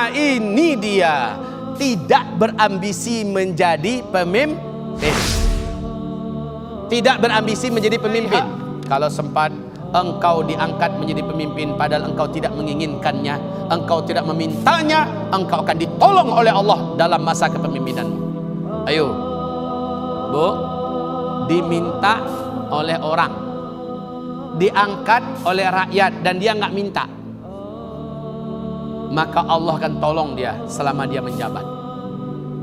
Nah ini dia, tidak berambisi menjadi pemimpin. Tidak berambisi menjadi pemimpin. Kalau sempat engkau diangkat menjadi pemimpin padahal engkau tidak menginginkannya, engkau tidak memintanya, engkau akan ditolong oleh Allah dalam masa kepemimpinanmu. Ayo Bu, diminta oleh orang, diangkat oleh rakyat dan dia nggak minta, maka Allah akan tolong dia selama dia menjabat.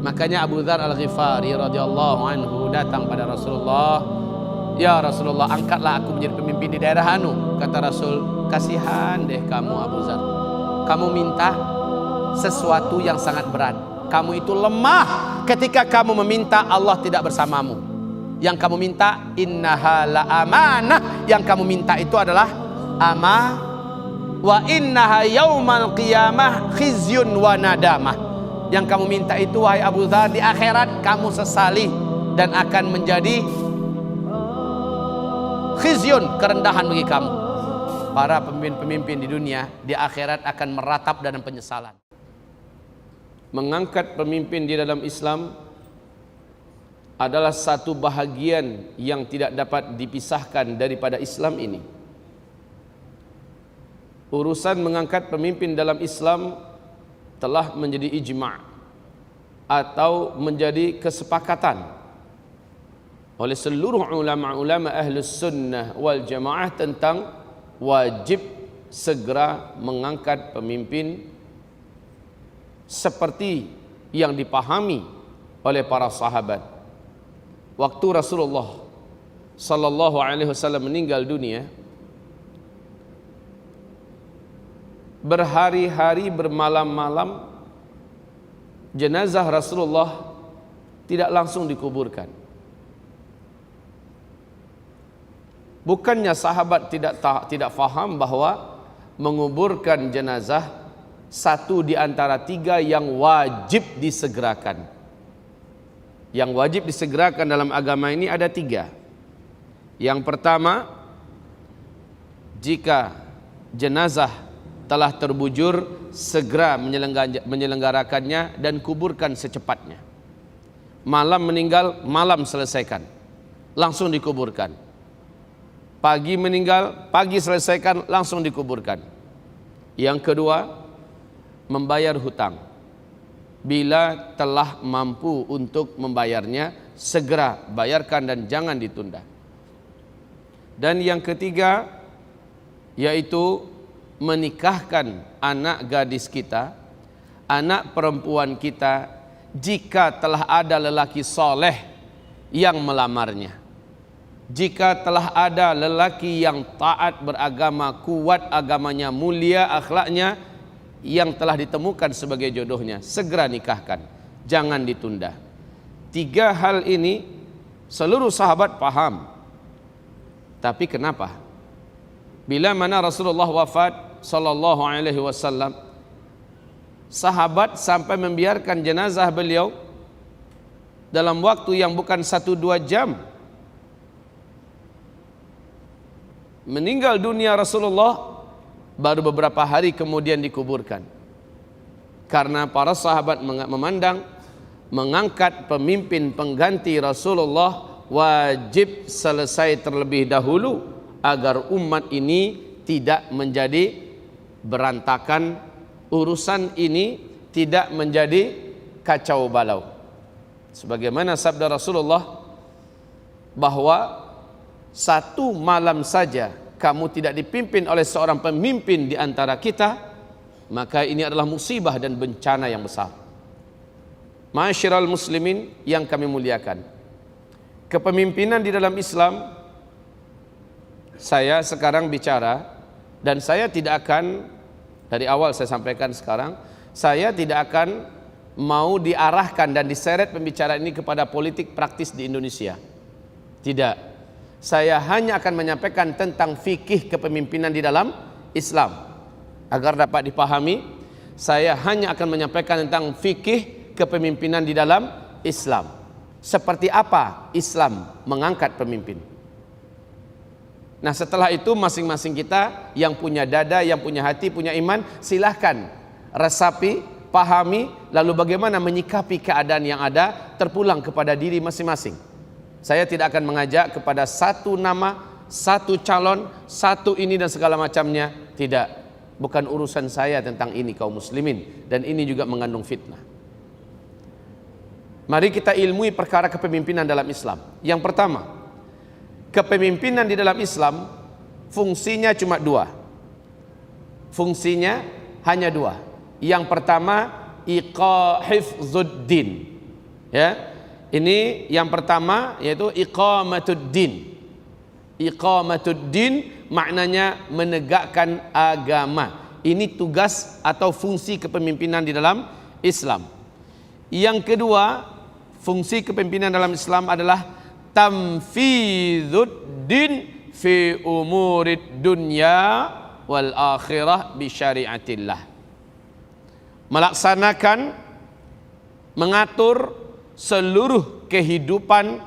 Makanya Abu Dzar Al-Ghifari radhiyallahu anhu datang pada Rasulullah, "Ya Rasulullah, angkatlah aku menjadi pemimpin di daerah anu." Kata Rasul, "Kasihan deh kamu Abu Dzar. Kamu minta sesuatu yang sangat berat. Kamu itu lemah. Ketika kamu meminta, Allah tidak bersamamu. Yang kamu minta innaha la amanah. Yang kamu minta itu adalah amanah. Wa innaha yaumal qiyamah khizyun wa nadamah." Yang kamu minta itu wahai Abu Dzar, di akhirat kamu sesali dan akan menjadi khizyun, kerendahan bagi kamu. Para pemimpin-pemimpin di dunia di akhirat akan meratap dalam penyesalan. Mengangkat pemimpin di dalam Islam adalah satu bahagian yang tidak dapat dipisahkan daripada Islam ini. Urusan mengangkat pemimpin dalam Islam telah menjadi ijma' atau menjadi kesepakatan oleh seluruh ulama-ulama ahlus sunnah wal jamaah tentang wajib segera mengangkat pemimpin seperti yang dipahami oleh para sahabat. Waktu Rasulullah sallallahu alaihi wasallam meninggal dunia, berhari-hari bermalam-malam jenazah Rasulullah tidak langsung dikuburkan. Bukannya sahabat tidak faham bahwa menguburkan jenazah satu di antara tiga yang wajib disegerakan. Yang wajib disegerakan dalam agama ini ada tiga. Yang pertama, jika jenazah telah terbujur, segera menyelenggarakannya dan kuburkan secepatnya. Malam meninggal, malam selesaikan, langsung dikuburkan. Pagi meninggal, pagi selesaikan, langsung dikuburkan. Yang kedua, membayar hutang. Bila telah mampu untuk membayarnya, segera bayarkan dan jangan ditunda. Dan yang ketiga, yaitu menikahkan anak gadis kita, anak perempuan kita, jika telah ada lelaki soleh yang melamarnya. Jika telah ada lelaki yang taat beragama, kuat agamanya, mulia akhlaknya, yang telah ditemukan sebagai jodohnya, segera nikahkan, jangan ditunda. Tiga hal ini seluruh sahabat paham. Tapi kenapa? Bila mana Rasulullah wafat sallallahu alaihi wasallam, sahabat sampai membiarkan jenazah beliau dalam waktu yang bukan 1-2 jam. Meninggal dunia Rasulullah baru beberapa hari kemudian dikuburkan. Karena para sahabat memandang mengangkat pemimpin pengganti Rasulullah wajib selesai terlebih dahulu agar umat ini tidak menjadi berantakan, urusan ini tidak menjadi kacau balau. Sebagaimana sabda Rasulullah bahwa satu malam saja kamu tidak dipimpin oleh seorang pemimpin di antara kita, maka ini adalah musibah dan bencana yang besar. Ma'asyiral muslimin yang kami muliakan, kepemimpinan di dalam Islam, saya sekarang bicara dan saya tidak akan, dari awal saya sampaikan sekarang, saya tidak akan mau diarahkan dan diseret pembicaraan ini kepada politik praktis di Indonesia. Tidak. Saya hanya akan menyampaikan tentang fikih kepemimpinan di dalam Islam. Agar dapat dipahami, saya hanya akan menyampaikan tentang fikih kepemimpinan di dalam Islam. Seperti apa Islam mengangkat pemimpin. Nah setelah itu masing-masing kita yang punya dada, yang punya hati, punya iman, silahkan resapi pahami, lalu bagaimana menyikapi keadaan yang ada, terpulang kepada diri masing-masing. Saya tidak akan mengajak kepada satu nama, satu calon, satu ini dan segala macamnya. Tidak, bukan urusan saya tentang ini kaum muslimin, dan ini juga mengandung fitnah. Mari kita ilmui perkara kepemimpinan dalam Islam. Yang pertama, kepemimpinan di dalam Islam fungsinya cuma dua. Fungsinya hanya dua. Yang pertama, hifzuddin. Ya, ini yang pertama, yaitu iqamatuddin. Iqamatuddin maknanya menegakkan agama. Ini tugas atau fungsi kepemimpinan di dalam Islam. Yang kedua, fungsi kepemimpinan dalam Islam adalah tamfidzuddin fi umurid dunya wal akhirah bi syariatillah. Melaksanakan, mengatur seluruh kehidupan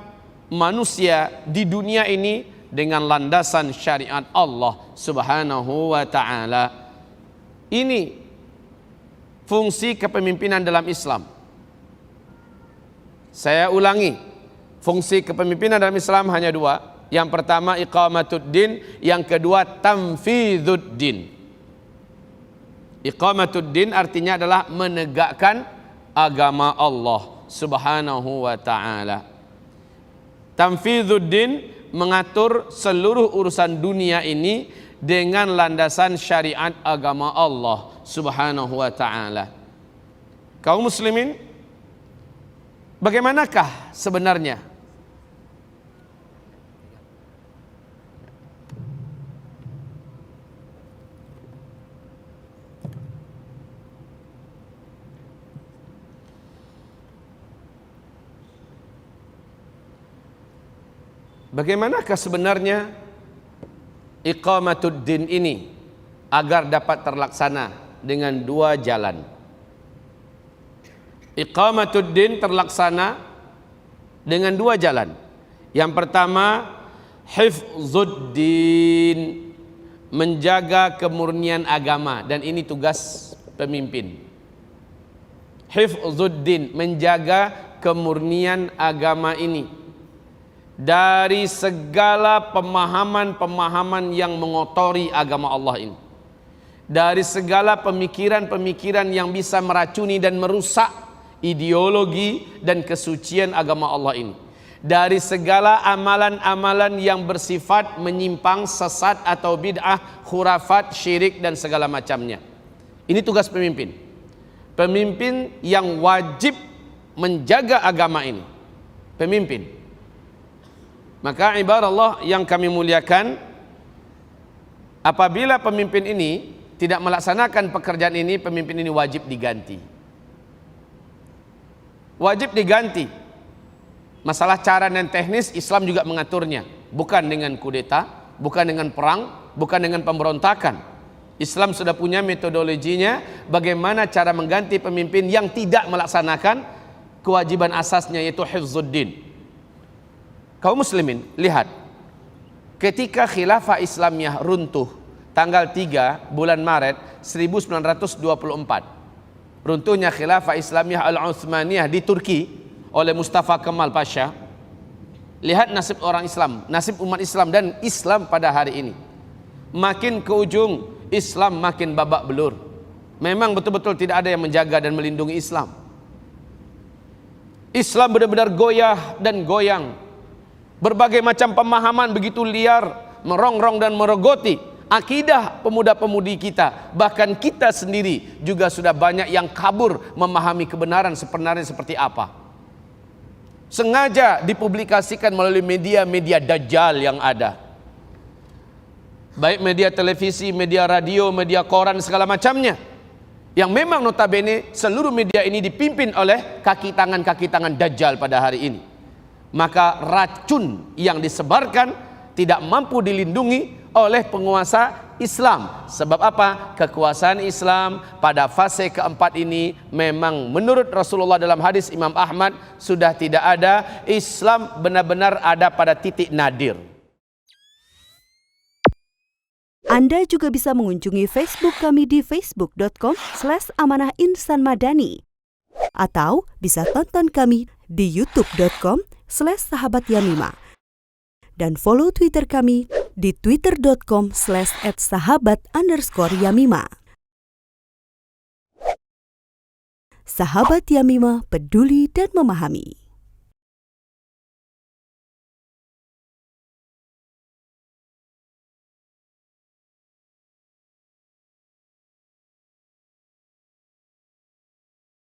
manusia di dunia ini dengan landasan syariat Allah Subhanahu wa taala. Ini fungsi kepemimpinan dalam Islam. Saya ulangi, fungsi kepemimpinan dalam Islam hanya dua. Yang pertama iqamatuddin, yang kedua tamfidzuddin. Iqamatuddin artinya adalah menegakkan agama Allah Subhanahu wa taala. Tamfidzuddin mengatur seluruh urusan dunia ini dengan landasan syariat agama Allah Subhanahu wa taala. Kaum muslimin, bagaimanakah sebenarnya iqamatuddin ini agar dapat terlaksana dengan dua jalan? Iqamatuddin terlaksana dengan dua jalan. Yang pertama, hifzuddin, menjaga kemurnian agama, dan ini tugas pemimpin. Hifzuddin, menjaga kemurnian agama ini dari segala pemahaman-pemahaman yang mengotori agama Allah ini, dari segala pemikiran-pemikiran yang bisa meracuni dan merusak ideologi dan kesucian agama Allah ini, dari segala amalan-amalan yang bersifat menyimpang, sesat atau bid'ah, khurafat, syirik dan segala macamnya. Ini tugas pemimpin. Pemimpin yang wajib menjaga agama ini. Pemimpin. Maka ibarat Allah yang kami muliakan, apabila pemimpin ini tidak melaksanakan pekerjaan ini, pemimpin ini wajib diganti. Wajib diganti. Masalah cara dan teknis Islam juga mengaturnya, bukan dengan kudeta, bukan dengan perang, bukan dengan pemberontakan. Islam sudah punya metodologinya bagaimana cara mengganti pemimpin yang tidak melaksanakan kewajiban asasnya, yaitu hifzuddin. Kaum muslimin, lihat, ketika khilafah Islamiyah runtuh tanggal 3 bulan Maret 1924, runtuhnya khilafah Islamiyah Al-Utsmaniyah di Turki oleh Mustafa Kemal Pasha. Lihat nasib orang Islam, nasib umat Islam dan Islam pada hari ini. Makin ke ujung, Islam makin babak belur. Memang betul-betul tidak ada yang menjaga dan melindungi Islam. Islam benar-benar goyah dan goyang. Berbagai macam pemahaman begitu liar merongrong dan merogoti akidah pemuda-pemudi kita. Bahkan kita sendiri juga sudah banyak yang kabur memahami kebenaran sebenarnya seperti apa. Sengaja dipublikasikan melalui media-media dajjal yang ada. Baik media televisi, media radio, media koran, segala macamnya. Yang memang notabene seluruh media ini dipimpin oleh kaki tangan dajjal pada hari ini. Maka racun yang disebarkan tidak mampu dilindungi oleh penguasa Islam. Sebab apa? Kekuasaan Islam pada fase keempat ini memang menurut Rasulullah dalam hadis Imam Ahmad sudah tidak ada. Islam benar-benar ada pada titik nadir. Anda juga bisa mengunjungi Facebook kami di facebook.com/amanahinsanmadani atau bisa tonton kami di youtube.com/sahabatyamima dan follow Twitter kami di twitter.com/@sahabat_yamima. Sahabat Yamima, peduli dan memahami.